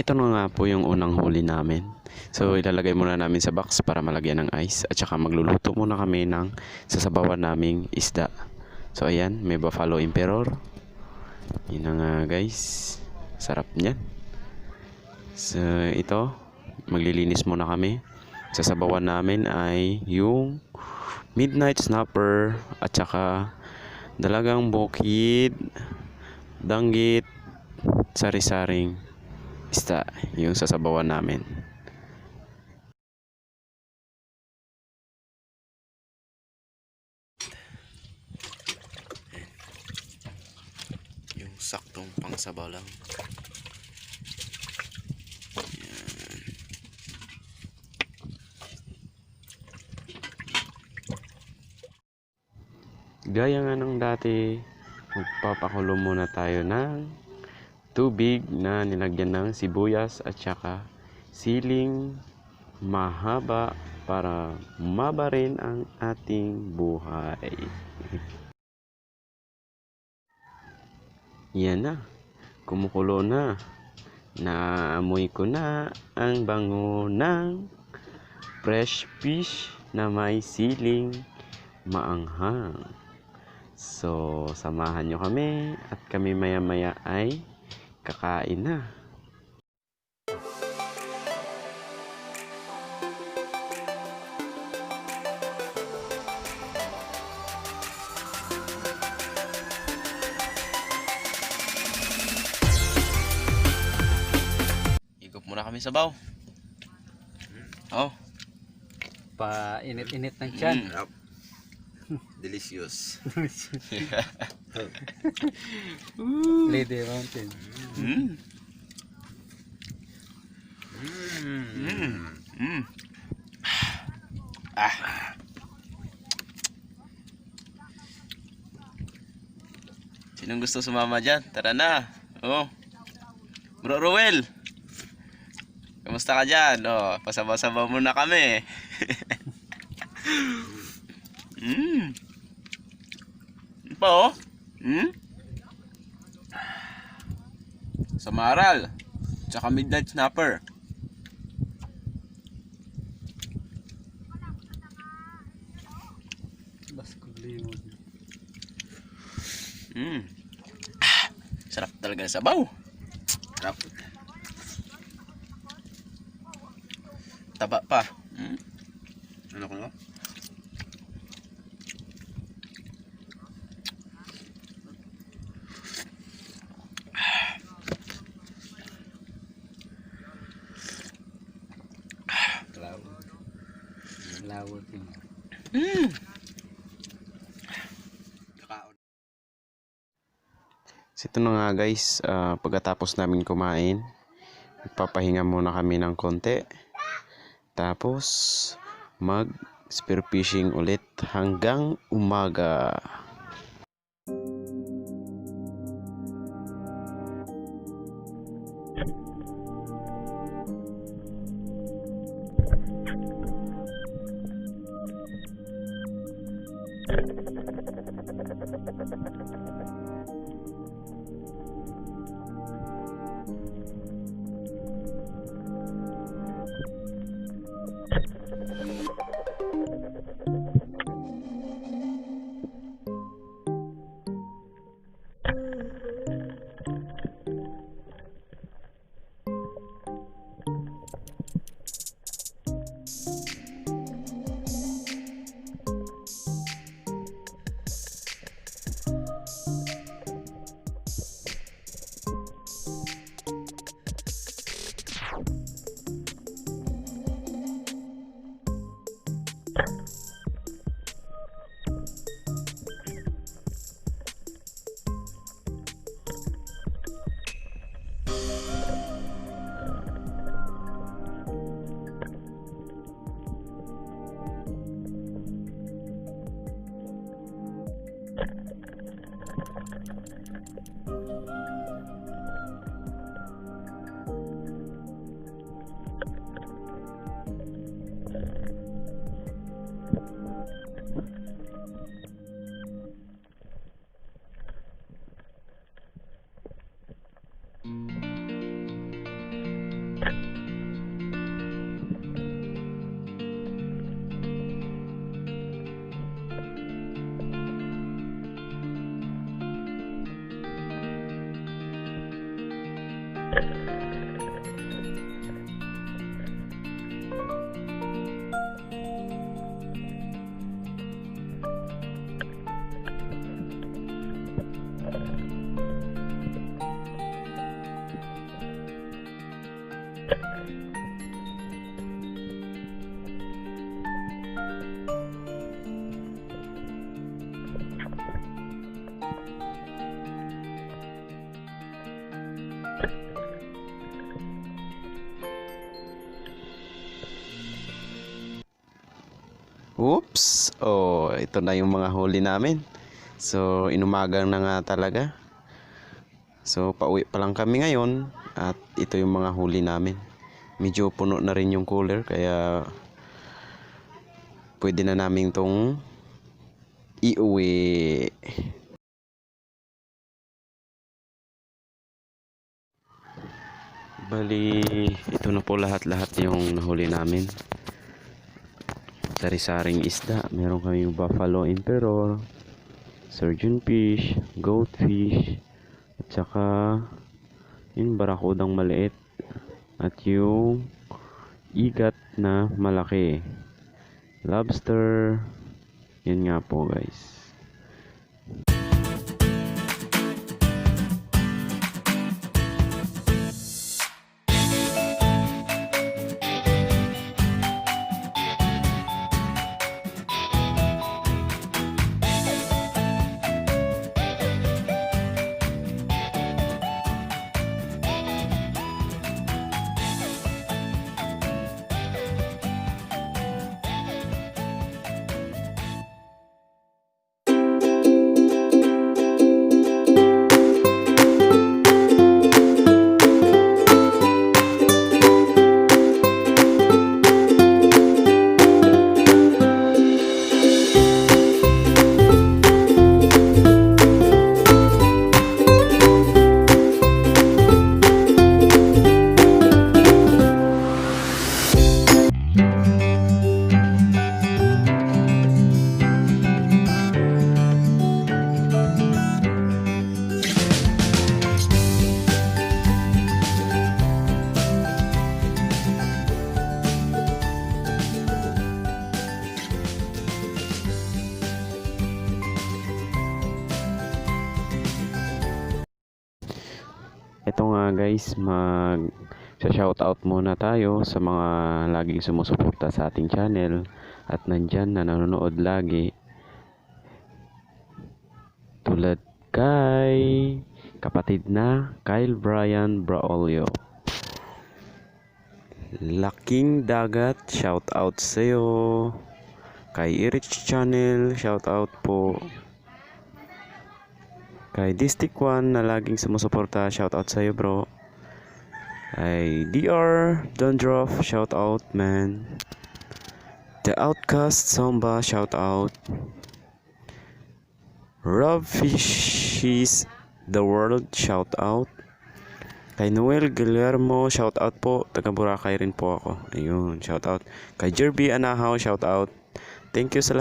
ito na nga po yung unang huli namin. So ilalagay muna namin sa box para malagyan ng ice. At saka magluluto muna kami ng sasabawan naming isda. So ayan, may buffalo emperor. Yun na nga guys. Sarap niyan. So ito, maglilinis muna kami. Sasabawan namin ay yung midnight snapper at saka dalagang bukid, danggit, sari-saring isda, yung sasabawan namin. Yung saktong pangsabaw lang. Yan. Gaya nga ng dati, magpapakulo muna tayo ng tubig na nilagyan ng sibuyas at saka siling mahaba para maba rin ang ating buhay. Yan na, kumukulo na. Naamoy ko na ang bango ng fresh fish na may siling maanghang. So, samahan nyo kami at kami maya-maya ay kakain na. Higop muna kami sa baw. Oh. Pa-init-init ng tiyan. Delicious. Lady Mountain. Sinong gusto sumama dyan? Tara na. Oh. Bro Ruel. Kamusta ka dyan? Oh, pasabaw-sabaw muna kami. Pa oh. Samaral. Tsaka midnight snapper. Sarap talaga ng sabaw. Sarap. Taba pa. Ano ko no? Lawot yun. So ito na nga guys, pagkatapos namin kumain, magpapahinga muna kami ng konti. Tapos mag spearfishing ulit hanggang umaga. Oops! Oh, ito na yung mga huli namin. So, inumagang na nga talaga. So, pauwi pa lang kami ngayon at ito yung mga huli namin. Medyo puno na rin yung cooler kaya pwede na namin tong iuwi. Bali, ito na po lahat-lahat yung nahuli namin. Sari-saring isda. Meron kaming buffalo emperor, surgeon fish, goatfish, at saka yung barakudang maliit at yung igat na malaki, lobster. Yan nga po guys. Ito nga guys, shoutout muna tayo sa mga laging sumusuporta sa ating channel at nandyan na nanonood lagi. Tulad kay kapatid na Kyle Brian Braulio, Laking Dagat, shoutout sa'yo. Kay Irich Channel, shoutout po. Kay District 1 na laging sumusuporta, shoutout sa'yo bro. Kay DR Dondroff, shoutout man. The Outcast Zomba, shoutout. Rabbitfish the World, shoutout. Kay Noel Guillermo, shoutout po. Taga Boracay rin po ako. Ayun, shoutout. Kay Jerby Anahaw, shoutout. Thank you sa